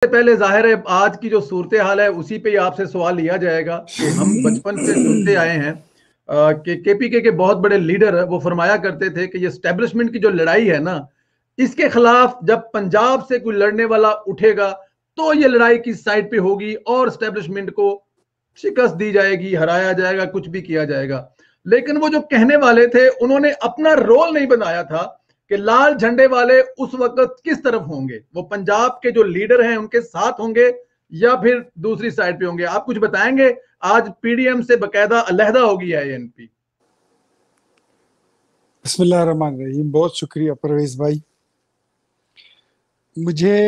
پہلے ظاہر ہے آج کی جو صورتحال ہے اسی پہ آپ سے سوال لیا جائے گا کہ ہم بچپن سے سنتے آئے ہیں کہ کے پی کے بہت بڑے لیڈر وہ فرمایا کرتے تھے کہ یہ اسٹیبلشمنٹ کی جو لڑائی ہے نا، اس کے خلاف جب پنجاب سے کوئی لڑنے والا اٹھے گا تو یہ لڑائی کس سائڈ پہ ہوگی اور اسٹیبلشمنٹ کو شکست دی جائے گی، ہرایا جائے گا، کچھ بھی کیا جائے گا۔ لیکن وہ جو کہنے والے تھے انہوں نے اپنا رول نہیں بنایا تھا کہ لال جھنڈے والے اس وقت کس طرف ہوں گے، وہ پنجاب کے جو لیڈر ہیں ان کے ساتھ ہوں گے یا پھر دوسری سائڈ پہ ہوں گے؟ آپ کچھ بتائیں گے؟ آج پی ڈی ایم سے باقاعدہ علیحدہ ہوگی اے این پی۔ بسم اللہ الرحمن الرحیم۔ بہت شکریہ پرویز بھائی۔ مجھے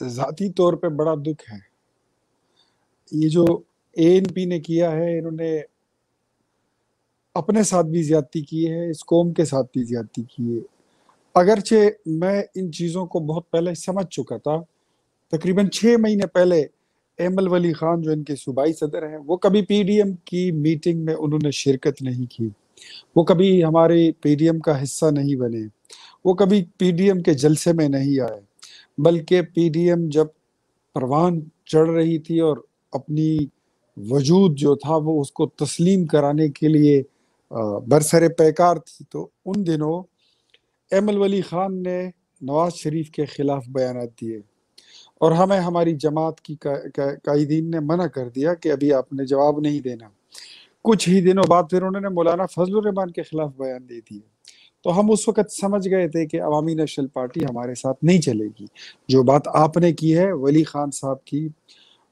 ذاتی طور پہ بڑا دکھ ہے یہ جو اے این پی نے کیا ہے۔ انہوں نے اپنے ساتھ بھی زیادتی کی ہے، اس قوم کے ساتھ بھی زیادتی کی ہے۔ اگرچہ میں ان چیزوں کو بہت پہلے سمجھ چکا تھا، تقریباً 6 مہینے پہلے ایمل ولی خان جو ان کے صوبائی صدر ہیں، وہ کبھی پی ڈی ایم کی میٹنگ میں انہوں نے شرکت نہیں کی، وہ کبھی ہمارے پی ڈی ایم کا حصہ نہیں بنے، وہ کبھی پی ڈی ایم کے جلسے میں نہیں آئے، بلکہ پی ڈی ایم جب پروان چڑھ رہی تھی اور اپنی وجود جو تھا وہ اس کو تسلیم کرانے کے لیے برسر پیکار تھی، تو ان دنوں ایمل ولی خان نے نواز شریف کے خلاف بیانات دیے اور ہمیں ہماری جماعت کی قائدین نے منع کر دیا کہ ابھی آپ نے جواب نہیں دینا۔ کچھ ہی دنوں بعد پھر انہوں نے مولانا فضل الرحمان کے خلاف بیان دے دیے، تو ہم اس وقت سمجھ گئے تھے کہ عوامی نیشنل پارٹی ہمارے ساتھ نہیں چلے گی۔ جو بات آپ نے کی ہے ولی خان صاحب کی،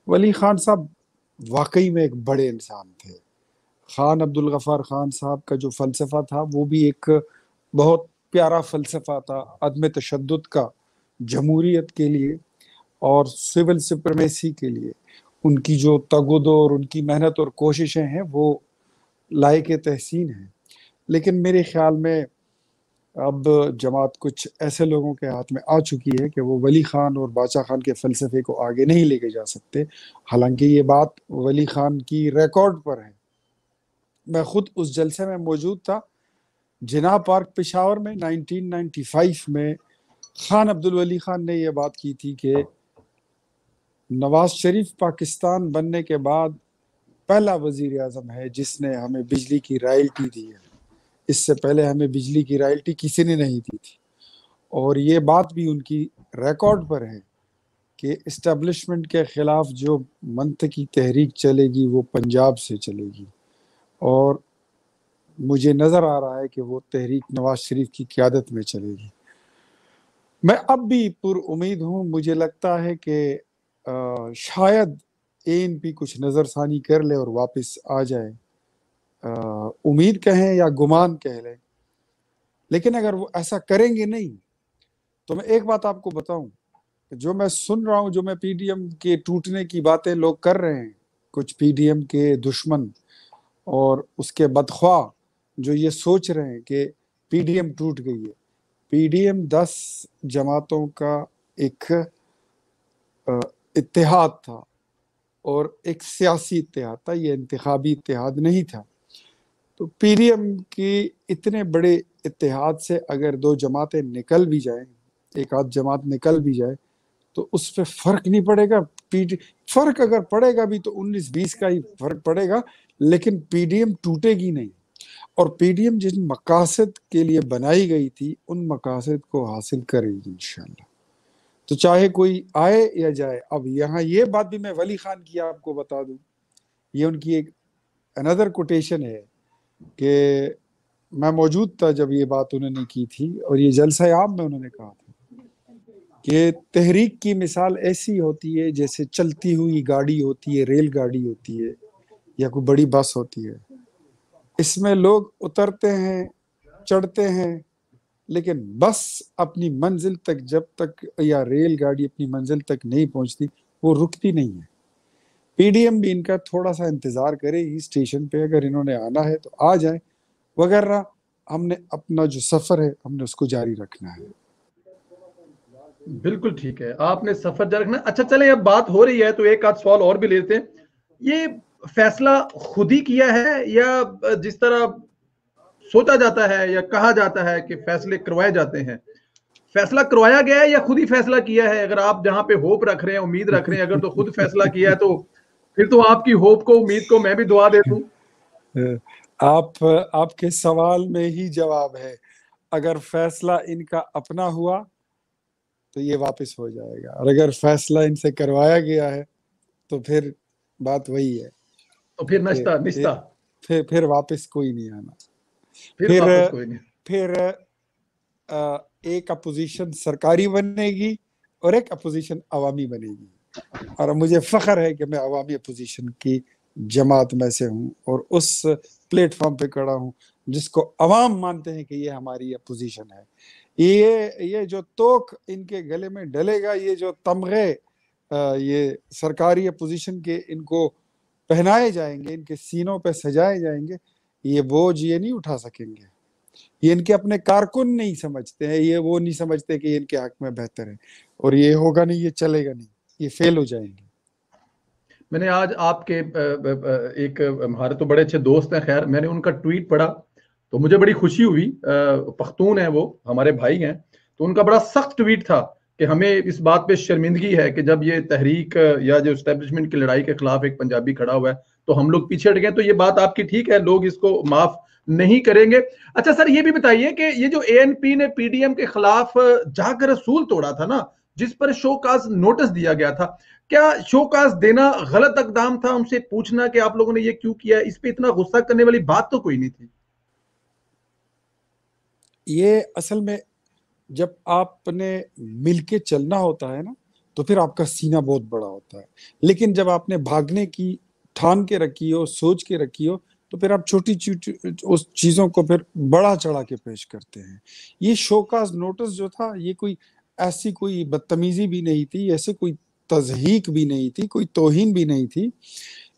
ولی خان صاحب واقعی میں ایک بڑے انسان تھے۔ خان عبدالغفار خان صاحب کا جو فلسفہ تھا وہ بھی ایک بہت پیارا فلسفہ تھا، عدم تشدد کا، جمہوریت کے لیے اور سول سپریمیسی کے لیے۔ ان کی جو تگدو اور ان کی محنت اور کوششیں ہیں وہ لائق تحسین ہیں، لیکن میرے خیال میں اب جماعت کچھ ایسے لوگوں کے ہاتھ میں آ چکی ہے کہ وہ ولی خان اور باچا خان کے فلسفے کو آگے نہیں لے کے جا سکتے۔ حالانکہ یہ بات ولی خان کی ریکارڈ پر ہے، میں خود اس جلسے میں موجود تھا، جناح پارک پشاور میں 1995 میں خان عبدالولی خان نے یہ بات کی تھی کہ نواز شریف پاکستان بننے کے بعد پہلا وزیر اعظم ہے جس نے ہمیں بجلی کی رائلٹی دی ہے، اس سے پہلے ہمیں بجلی کی رائلٹی کسی نے نہیں دی تھی۔ اور یہ بات بھی ان کی ریکارڈ پر ہے کہ اسٹیبلشمنٹ کے خلاف جو منطقی تحریک چلے گی وہ پنجاب سے چلے گی، اور مجھے نظر آ رہا ہے کہ وہ تحریک نواز شریف کی قیادت میں چلے گی۔ میں اب بھی پر امید ہوں، مجھے لگتا ہے کہ شاید اے این پی کچھ نظر ثانی کر لے اور واپس آ جائے، امید کہیں یا گمان کہہ لیں، لیکن اگر وہ ایسا کریں گے نہیں تو میں ایک بات آپ کو بتاؤں، جو میں سن رہا ہوں، جو میں پی ڈی ایم کے ٹوٹنے کی باتیں لوگ کر رہے ہیں، کچھ پی ڈی ایم کے دشمن اور اس کے بدخواہ جو یہ سوچ رہے ہیں کہ پی ڈی ایم ٹوٹ گئی ہے۔ پی ڈی ایم 10 جماعتوں کا ایک اتحاد تھا اور ایک سیاسی اتحاد تھا، یہ انتخابی اتحاد نہیں تھا۔ تو پی ڈی ایم کی اتنے بڑے اتحاد سے اگر 2 جماعتیں نکل بھی جائیں، ایک آدھ جماعت نکل بھی جائے تو اس پہ فرق نہیں پڑے گا۔ فرق اگر پڑے گا بھی تو 19-20 کا ہی فرق پڑے گا، لیکن پی ڈی ایم ٹوٹے گی نہیں۔ اور پی ڈی ایم جن مقاصد کے لیے بنائی گئی تھی ان مقاصد کو حاصل کرے گی انشاءاللہ، تو چاہے کوئی آئے یا جائے۔ اب یہاں یہ بات بھی میں ولی خان کی آپ کو بتا دوں، یہ ان کی ایک another کوٹیشن ہے کہ میں موجود تھا جب یہ بات انہوں نے کی تھی، اور یہ جلسہ عام میں انہوں نے کہا تھا کہ تحریک کی مثال ایسی ہوتی ہے جیسے چلتی ہوئی گاڑی ہوتی ہے، ریل گاڑی ہوتی ہے یا کوئی بڑی بس ہوتی ہے، اس میں لوگ اترتے ہیں، چڑھتے ہیں، لیکن بس اپنی منزل تک جب تک یا ریل گاڑی اپنی منزل تک نہیں پہنچتی وہ رکتی نہیں ہے۔ پی ڈی ایم بھی ان کا تھوڑا سا انتظار کرے گی اسٹیشن پہ، اگر انہوں نے آنا ہے تو آ جائیں، وغیرہ ہم نے اپنا جو سفر ہے ہم نے اس کو جاری رکھنا ہے۔ بالکل ٹھیک ہے، آپ نے سفر جاری رکھنا۔ اچھا چلیں، اب بات ہو رہی ہے تو ایک آدھ سوال اور بھی لیتے ہیں۔ یہ فیصلہ خود ہی کیا ہے یا جس طرح سوچا جاتا ہے یا کہا جاتا ہے کہ فیصلے کروائے جاتے ہیں؟ فیصلہ کروایا گیا ہے یا خود ہی فیصلہ کیا ہے؟ اگر آپ جہاں پہ ہوپ رکھ رہے ہیں، امید رکھ رہے ہیں، اگر تو خود فیصلہ کیا ہے تو پھر تو آپ کی ہوپ کو، امید کو میں بھی دعا دے دوں. آپ کے سوال میں ہی جواب ہے. اگر فیصلہ ان کا اپنا ہوا تو یہ واپس ہو جائے گا، اور اگر فیصلہ ان سے کروایا گیا ہے تو پھر بات وہی ہے تو پھر نشتہ نشتہ پھر واپس کوئی نہیں آنا. پھر واپس کوئی نہیں. پھر ایک اپوزیشن سرکاری بنے گی اور ایک اپوزیشن عوامی بنے گی، اور مجھے فخر ہے کہ میں عوامی اپوزیشن کی جماعت میں سے ہوں اور اس پلیٹ فارم پہ کھڑا ہوں جس کو عوام مانتے ہیں کہ یہ ہماری اپوزیشن ہے. یہ جو توک ان کے گلے میں ڈلے گا، یہ جو تمغے یہ سرکاری اپوزیشن کے ان کو پہنائے جائیں گے، ان کے سینوں پہ سجائے جائیں گے، یہ بوجھ یہ نہیں اٹھا سکیں گے. یہ ان کے اپنے کارکن نہیں سمجھتے ہیں، یہ وہ نہیں سمجھتے کہ ان کے حق میں بہتر ہے، اور یہ ہوگا نہیں، یہ چلے گا نہیں، یہ فیل ہو جائیں گے. میں نے آج آپ کے ایک ہمارے تو بڑے اچھے دوست ہیں، خیر میں نے ان کا ٹویٹ پڑھا تو مجھے بڑی خوشی ہوئی. پختون ہیں وہ، ہمارے بھائی ہیں، تو ان کا بڑا سخت ٹویٹ تھا کہ ہمیں اس بات پہ شرمندگی ہے کہ جب یہ تحریک یا جو اسٹیبلشمنٹ کی لڑائی کے خلاف ایک پنجابی کھڑا ہوا ہے تو ہم لوگ پیچھے ہٹ گئے. تو یہ بات آپ کی ٹھیک ہے، لوگ اس کو معاف نہیں کریں گے. اچھا سر، یہ بھی بتائیے کہ یہ جو اے این پی نے پی ڈی ایم کے خلاف جا کر رسول توڑا تھا نا، جس پر شو کاز نوٹس دیا گیا تھا، کیا شو کاز دینا غلط اقدام تھا؟ ان سے پوچھنا کہ آپ لوگوں نے یہ کیوں کیا، اس پہ اتنا غصہ کرنے والی بات تو کوئی نہیں تھی. یہ اصل میں جب آپ نے مل کے چلنا ہوتا ہے نا تو پھر آپ کا سینہ بہت بڑا ہوتا ہے، لیکن جب آپ نے بھاگنے کی ٹھان کے رکھی ہو، سوچ کے رکھی ہو، تو پھر آپ چھوٹی اس چیزوں کو پھر بڑا چڑھا کے پیش کرتے ہیں. یہ شوکاز نوٹس جو تھا، یہ کوئی ایسی کوئی بدتمیزی بھی نہیں تھی، ایسے کوئی تضحیک بھی نہیں تھی، کوئی توہین بھی نہیں تھی.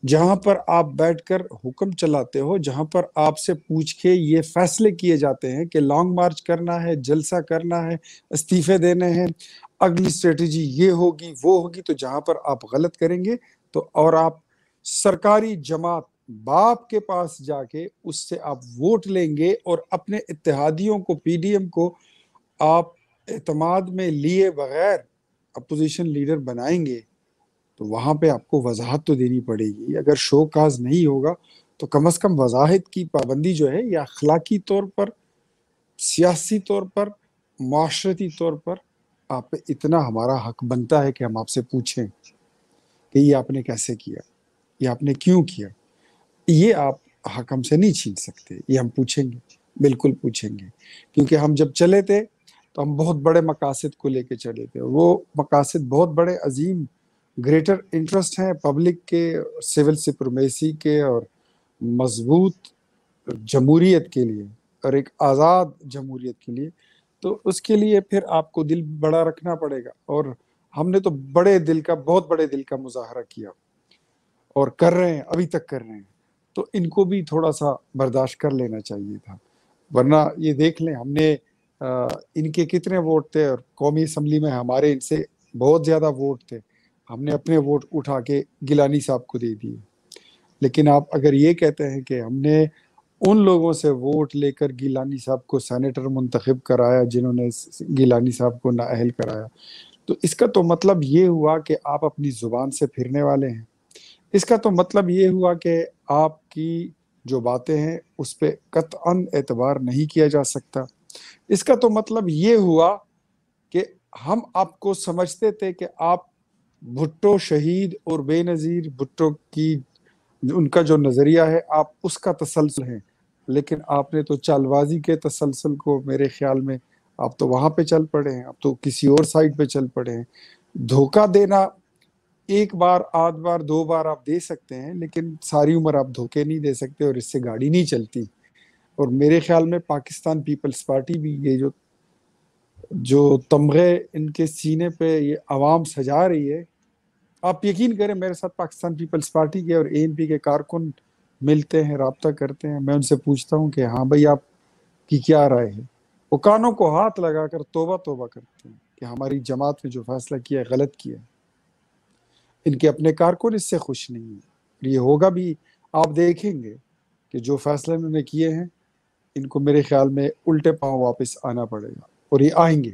جہاں پر آپ بیٹھ کر حکم چلاتے ہو، جہاں پر آپ سے پوچھ کے یہ فیصلے کیے جاتے ہیں کہ لانگ مارچ کرنا ہے، جلسہ کرنا ہے، استعفے دینے ہیں، اگلی اسٹریٹجی یہ ہوگی وہ ہوگی، تو جہاں پر آپ غلط کریں گے تو اور آپ سرکاری جماعت باپ کے پاس جا کے اس سے آپ ووٹ لیں گے اور اپنے اتحادیوں کو، پی ڈی ایم کو آپ اعتماد میں لیے بغیر اپوزیشن لیڈر بنائیں گے، تو وہاں پہ آپ کو وضاحت تو دینی پڑے گی. اگر شو کاز نہیں ہوگا تو کم از کم وضاحت کی پابندی جو ہے، یہ اخلاقی طور پر، سیاسی طور پر، معاشرتی طور پر آپ پہ اتنا ہمارا حق بنتا ہے کہ ہم آپ سے پوچھیں کہ یہ آپ نے کیسے کیا، یہ آپ نے کیوں کیا. یہ آپ حق ہم سے نہیں چھین سکتے، یہ ہم پوچھیں گے، بالکل پوچھیں گے. کیونکہ ہم جب چلے تھے تو ہم بہت بڑے مقاصد کو لے کے چلے تھے، وہ مقاصد بہت بڑے عظیم گریٹر انٹرسٹ ہیں پبلک کے، سول سپرمیسی کے، اور مضبوط جمہوریت کے لیے، اور ایک آزاد جمہوریت کے لیے. تو اس کے لیے پھر آپ کو دل بڑا رکھنا پڑے گا، اور ہم نے تو بڑے دل کا، بہت بڑے دل کا مظاہرہ کیا اور کر رہے ہیں، ابھی تک کر رہے ہیں. تو ان کو بھی تھوڑا سا برداشت کر لینا چاہیے تھا. ورنہ یہ دیکھ لیں ہم نے ان کے کتنے ووٹ تھے، اور قومی اسمبلی میں ہمارے ان سے بہت زیادہ ووٹ تھے، ہم نے اپنے ووٹ اٹھا کے گیلانی صاحب کو دے دیے. لیکن آپ اگر یہ کہتے ہیں کہ ہم نے ان لوگوں سے ووٹ لے کر گیلانی صاحب کو سینیٹر منتخب کرایا جنہوں نے گیلانی صاحب کو نااہل کرایا، تو اس کا تو مطلب یہ ہوا کہ آپ اپنی زبان سے پھرنے والے ہیں. اس کا تو مطلب یہ ہوا کہ آپ کی جو باتیں ہیں اس پہ قطعاً اعتبار نہیں کیا جا سکتا. اس کا تو مطلب یہ ہوا کہ ہم آپ کو سمجھتے تھے کہ آپ بھٹو شہید اور بے نظیر بھٹو کی ان کا جو نظریہ ہے آپ اس کا تسلسل ہیں، لیکن آپ نے تو چال بازی کے تسلسل کو، میرے خیال میں آپ تو وہاں پہ چل پڑے ہیں، آپ تو کسی اور سائڈ پہ چل پڑے ہیں. دھوکہ دینا ایک بار، آدھ بار، دو بار آپ دے سکتے ہیں، لیکن ساری عمر آپ دھوکے نہیں دے سکتے، اور اس سے گاڑی نہیں چلتی. اور میرے خیال میں پاکستان پیپلز پارٹی بھی یہ جو تمغے ان کے سینے پہ یہ عوام سجا رہی ہے، آپ یقین کریں میرے ساتھ پاکستان پیپلز پارٹی کے اور اے این پی کے کارکن ملتے ہیں، رابطہ کرتے ہیں، میں ان سے پوچھتا ہوں کہ ہاں بھائی آپ کی کیا رائے ہے، وہ کانوں کو ہاتھ لگا کر توبہ توبہ کرتے ہیں کہ ہماری جماعت نے جو فیصلہ کیا ہے غلط کیا. ان کے اپنے کارکن اس سے خوش نہیں ہیں. یہ ہوگا بھی، آپ دیکھیں گے کہ جو فیصلے انہوں نے کیے ہیں ان کو میرے خیال میں الٹے پاؤں واپس آنا پڑے گا، اور یہ آئیں گے.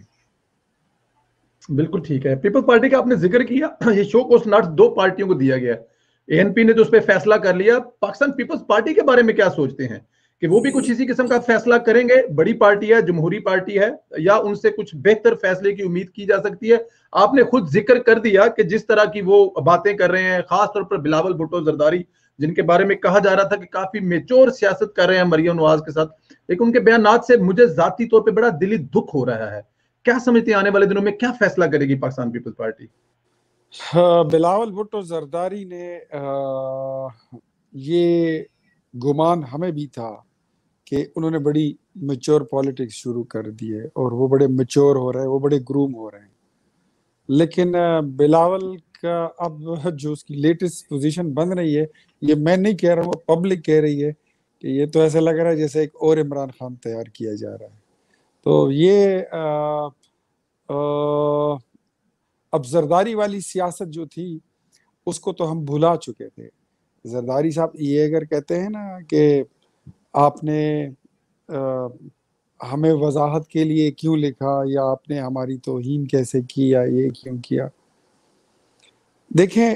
بالکل ٹھیک ہے. پیپلز پارٹی کا آپ نے ذکر کیا, یہ شو کوس ناٹس 2 پارٹیوں کو دیا گیا ہے. ANP نے تو اس پہ فیصلہ کر لیا. پاکستان پیپلز پارٹی کے بارے میں کیا سوچتے ہیں کہ وہ بھی کچھ اسی قسم کا فیصلہ کریں گے؟ بڑی پارٹی ہے, جمہوری پارٹی ہے, یا ان سے کچھ بہتر فیصلے کی امید کی جا سکتی ہے؟ آپ نے خود ذکر کر دیا کہ جس طرح کی وہ باتیں کر رہے ہیں, خاص طور پر بلاول بھٹو زرداری, جن کے بارے میں کہا جا رہا تھا کہ کافی میچور سیاست کر رہے ہیں مریم نواز کے ساتھ, لیکن ان کے بیانات سے مجھے ذاتی طور پہ بڑا دلی دکھ ہو رہا ہے. کیا سمجھتے ہیں آنے والے دنوں میں کیا فیصلہ کرے گی پاکستان پیپلز پارٹی؟ بلاول بھٹو زرداری نے یہ گمان ہمیں بھی تھا کہ انہوں نے بڑی میچور پالیٹکس شروع کر دی ہے اور وہ بڑے میچور ہو رہے ہیں, وہ بڑے گروم ہو رہے ہیں. لیکن بلاول کا اب جو اس کی لیٹسٹ پوزیشن بن رہی ہے, یہ میں نہیں کہہ رہا ہوں, پبلک کہہ رہی ہے کہ یہ تو ایسا لگ رہا ہے جیسے ایک اور عمران خان تیار کیا جا رہا ہے. تو یہ اب زرداری والی سیاست جو تھی اس کو تو ہم بھلا چکے تھے. زرداری صاحب یہ اگر کہتے ہیں نا کہ آپ نے ہمیں وضاحت کے لیے کیوں لکھا, یا آپ نے ہماری توہین کیسے کی, یا یہ کیوں کیا, دیکھیں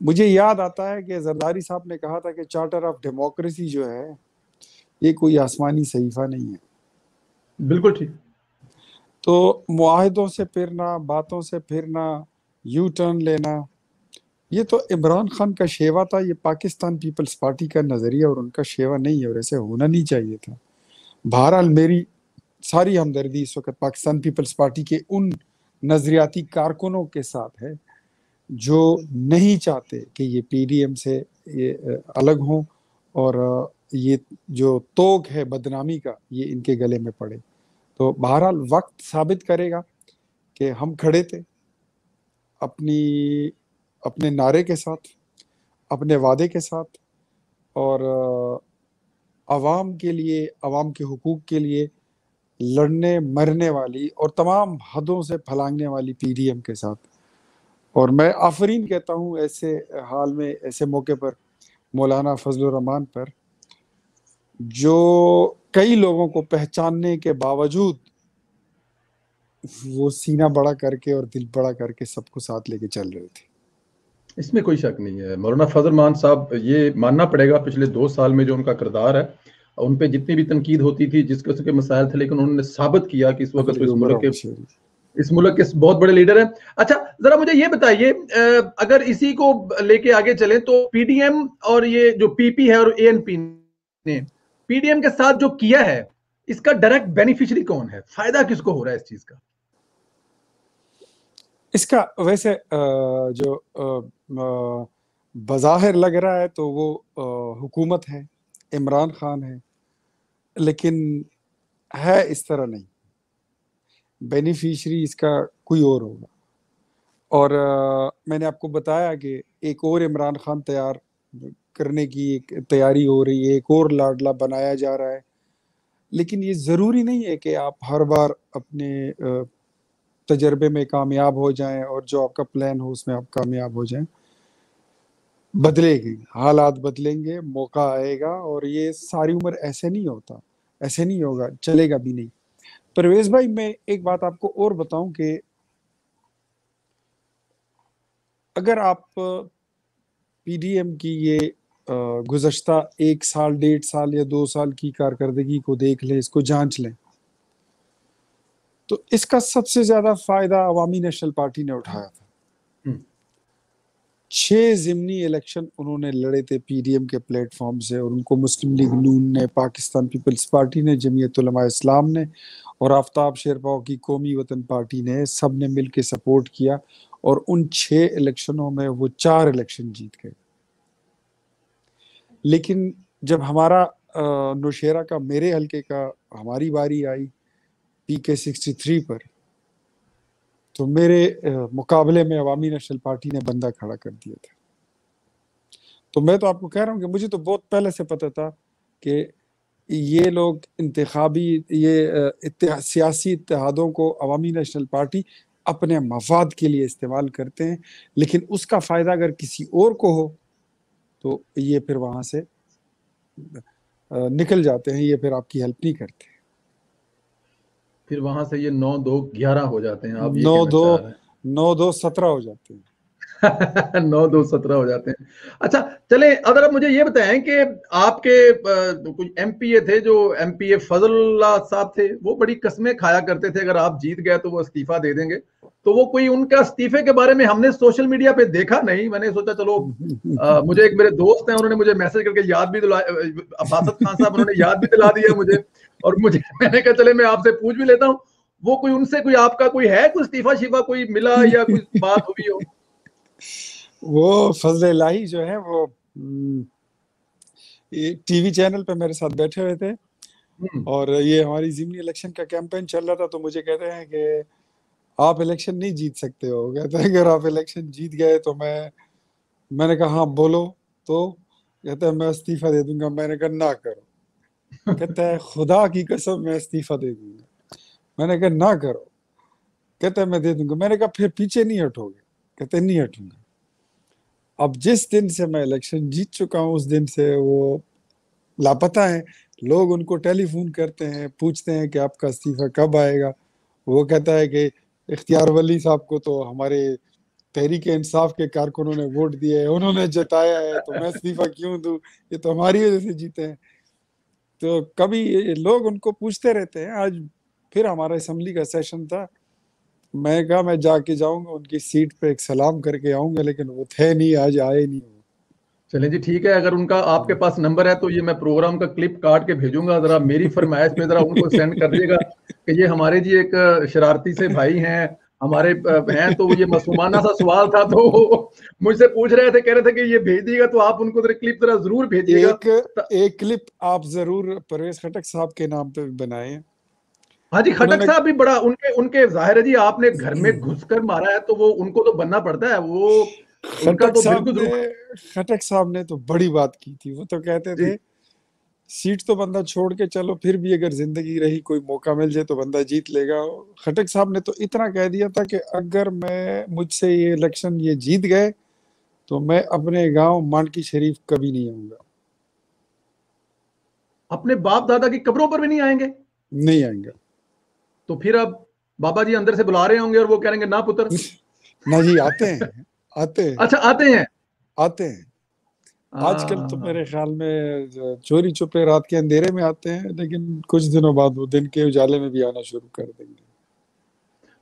مجھے یاد آتا ہے کہ زرداری صاحب نے کہا تھا کہ چارٹر آف ڈیموکریسی جو ہے یہ کوئی آسمانی صحیفہ نہیں ہے. بالکل ٹھیک. تو معاہدوں سے پھرنا, باتوں سے پھرنا, یو ٹرن لینا, یہ تو عمران خان کا شیوا تھا, یہ پاکستان پیپلز پارٹی کا نظریہ اور ان کا شیوا نہیں ہے, اور ایسے ہونا نہیں چاہیے تھا. بہرحال میری ساری ہمدردی اس وقت پاکستان پیپلز پارٹی کے ان نظریاتی کارکنوں کے ساتھ ہے جو نہیں چاہتے کہ یہ پی ڈی ایم سے یہ الگ ہوں, اور یہ جو توگ ہے بدنامی کا یہ ان کے گلے میں پڑے. تو بہرحال وقت ثابت کرے گا کہ ہم کھڑے تھے اپنے نعرے کے ساتھ, اپنے وعدے کے ساتھ, اور عوام کے لیے, عوام کے حقوق کے لیے لڑنے مرنے والی اور تمام حدوں سے پھلانگنے والی پی ڈی ایم کے ساتھ. اور میں آفرین کہتا ہوں ایسے حال میں, ایسے موقع پر مولانا فضل الرحمان پر, جو کئی لوگوں کو پہچاننے کے باوجود وہ سینہ بڑا کر کے اور دل بڑا کر کے سب کو ساتھ لے کے چل رہے تھے. اس میں کوئی شک نہیں ہے. مولانا فضل الرحمان صاحب, یہ ماننا پڑے گا پچھلے 2 سال میں جو ان کا کردار ہے, ان پہ جتنی بھی تنقید ہوتی تھی, جس قسم کے مسائل تھے, لیکن انہوں نے ثابت کیا کہ اس وقت اس ملک کے بہت بڑے لیڈر ہیں. اچھا ذرا مجھے یہ بتائیے, اگر اسی کو لے کے آگے چلیں تو پی ڈی ایم اور یہ جو پی پی ہے اور ANP نے پی ڈی ایم کے ساتھ جو کیا ہے, اس کا ڈائریکٹ بینیفیشری کون ہے؟ فائدہ کس کو ہو رہا ہے اس چیز کا؟ اس کا ویسے جو بظاہر لگ رہا ہے تو وہ حکومت ہے, عمران خان ہے, لیکن ہے اس طرح نہیں. بینیفیشری اس کا کوئی اور ہوگا. اور میں نے آپ کو بتایا کہ ایک اور عمران خان تیار کرنے کی ایک تیاری ہو رہی ہے, ایک اور لاڈلا بنایا جا رہا ہے. لیکن یہ ضروری نہیں ہے کہ آپ ہر بار اپنے تجربے میں کامیاب ہو جائیں اور جو آپ کا پلان ہو اس میں آپ کامیاب ہو جائیں. بدلے گی, حالات بدلیں گے, موقع آئے گا, اور یہ ساری عمر ایسے نہیں ہوتا, ایسے نہیں ہوگا, چلے گا بھی نہیں. پرویز بھائی میں ایک بات آپ کو اور بتاؤں کہ اگر آپ پی ڈی ایم کی یہ گزشتہ 1 سال 1.5 سال یا 2 سال کی کارکردگی کو دیکھ لیں, اس کو جانچ لیں, تو اس کا سب سے زیادہ فائدہ عوامی نیشنل پارٹی نے اٹھایا تھا. 6 ضمنی الیکشن انہوں نے لڑے تھے پی ڈی ایم کے پلیٹ فارم سے, اور ان کو مسلم لیگ نون نے, پاکستان پیپلز پارٹی نے, جمعیت علماء اسلام نے, اور آفتاب شیرپاؤ کی قومی وطن پارٹی نے, سب نے مل کے سپورٹ کیا, اور ان 6 الیکشنوں میں وہ 4 الیکشن جیت گئے. لیکن جب ہمارا نوشیرہ کا, میرے حلقے کا ہماری باری آئی پی کے 63 پر, تو میرے مقابلے میں عوامی نیشنل پارٹی نے بندہ کھڑا کر دیا تھا. تو میں تو آپ کو کہہ رہا ہوں کہ مجھے تو بہت پہلے سے پتہ تھا کہ یہ لوگ انتخابی, یہ سیاسی اتحادوں کو عوامی نیشنل پارٹی اپنے مفاد کے لیے استعمال کرتے ہیں, لیکن اس کا فائدہ اگر کسی اور کو ہو تو یہ پھر وہاں سے نکل جاتے ہیں, یہ پھر آپ کی ہیلپ نہیں کرتے. پھر وہاں سے یہ 9-2-11 ہو جاتے ہیں. آپ یہ 9-2-17 ہو جاتے ہیں. 9-2-17 ہو جاتے ہیں. اچھا چلیں، اگر آپ مجھے یہ بتائیں کہ آپ کے کچھ ایم پی اے تھے، جو ایم پی اے فضل اللہ صاحب تھے، وہ بڑی قسمیں کھایا کرتے تھے اگر آپ جیت گئے تو وہ استعفیٰ دے دیں گے. تو وہ کوئی ان کا استعفے کے بارے میں ہم نے سوشل میڈیا پہ دیکھا نہیں. میں نے سوچا چلو مجھے ایک میرے دوست ہیں، انہوں نے مجھے میسج کر کے یاد بھی دلا، اباسط خان صاحب، انہوں نے یاد بھی دلا دیا مجھے. اور میں نے کہا چلے میں آپ سے پوچھ بھی لیتا ہوں، وہ کوئی ان سے کوئی آپ کا کوئی ہے کوئی استعفیٰ شفا کوئی ملا یا کوئی بات ہوئی ہو؟ وہ فضل الہی جو ہے وہ ٹی وی چینل پہ میرے ساتھ بیٹھے ہوئے تھے، اور یہ ہماری ضمنی الیکشن کا کیمپین چل رہا تھا. تو مجھے کہتے ہیں کہ آپ الیکشن نہیں جیت سکتے ہو. کہتے ہیں اگر آپ الیکشن جیت گئے تو میں نے کہا ہاں بولو. تو کہتے ہیں میں استعفیٰ دے دوں گا. میں نے کہا نہ کرو. کہتا ہے خدا کی قسم میں استعفیٰ دے دوں گا. میں نے کہا نہ کرو. کہتا ہے میں دے دوں گا. میں نے کہا پھر پیچھے نہیں ہٹو گے؟ کہتے ہیں نہیں ہٹوں گا. اب جس دن سے میں الیکشن جیت چکا ہوں اس دن سے وہ لاپتہ ہیں. لوگ ان کو ٹیلی فون کرتے ہیں، پوچھتے ہیں کہ آپ کا استعفیٰ کب آئے گا. وہ کہتا ہے کہ اختیار ولی صاحب کو تو ہمارے تحریک انصاف کے کارکنوں نے ووٹ دیا ہے، انہوں نے جتایا ہے، تو میں استعفیٰ کیوں دوں؟ یہ تو ہماری وجہ سے جیتے ہیں. تو کبھی لوگ ان کو پوچھتے رہتے ہیں. آج پھر ہمارا اسمبلی کا سیشن تھا. میں کہا میں جا کے جاؤں گا ان کی سیٹ پہ، ایک سلام کر کے آؤں گا، لیکن وہ تھے نہیں، آج آئے نہیں. چلیں جی ٹھیک ہے، اگر ان کا آپ کے پاس نمبر ہے تو یہ میں پروگرام کا کلپ کاٹ کے بھیجوں گا، ذرا میری فرمائش پہ ذرا ان کو سینڈ کر دیے گا کہ یہ ہمارے جی ایک شرارتی سے بھائی ہیں ہمارے ہیں. تو یہ معصومانہ سا سوال تھا، تو مجھ سے پوچھ رہے تھے، کہہ رہے تھے کہ یہ بھیج دیے گا، تو آپ ان کو ذرا کلپ ذرا ضرور بھیجیے گا. ایک کلپ آپ ضرور پرویز خٹک صاحب کے نام پہ بنائیں. ہاں جی، خٹک صاحب بھی بڑا ان کے ظاہر ہے جی، آپ نے گھر میں گھس کر مارا ہے تو وہ ان کو تو بننا پڑتا ہے. وہ ان کا تو بالکل خٹک صاحب نے تو بڑی بات کی تھی. وہ تو کہتے تھے سیٹ تو بندہ چھوڑ کے چلو، پھر بھی اگر زندگی رہی کوئی موقع مل جائے تو بندہ جیت لے گا. خٹک صاحب نے تو اتنا کہہ دیا تھا کہ اگر مجھ سے یہ الیکشن یہ جیت گئے تو میں اپنے گاؤں مانکی شریف کبھی نہیں آؤں گا. اپنے باپ دادا کی قبروں پر بھی نہیں آئیں گے؟ نہیں آئیں گا. تو پھر اب بابا جی اندر سے بلا رہے ہوں گے اور وہ کہہ رہے ہیں نہ پتر. نہ جی، آتے ہیں. اچھا آتے ہیں. آج کل تو میرے خیال میں چوری چھپے رات کے اندھیرے میں آتے ہیں، لیکن کچھ دنوں بعد وہ دن کے اجالے میں بھی آنا شروع کر دیں گے.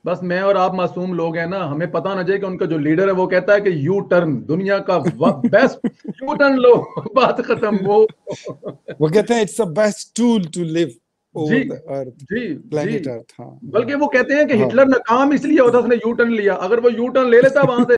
بس میں اور آپ معصوم لوگ ہیں نا، ہمیں پتہ نہ چاہیے کہ ان کا جو لیڈر ہے وہ کہتا ہے کہ یو ٹرن دنیا کا بیسٹ یو ٹرن لو، بات ختم. وہ کہتے ہیں it's the best tool to live over the earth, planet earth. بلکہ وہ کہتے ہیں کہ ہٹلر ناکام اس لیے ہوتا اس نے یو ٹرن لیا. اگر وہ یو ٹرن لے لیتا وہاں سے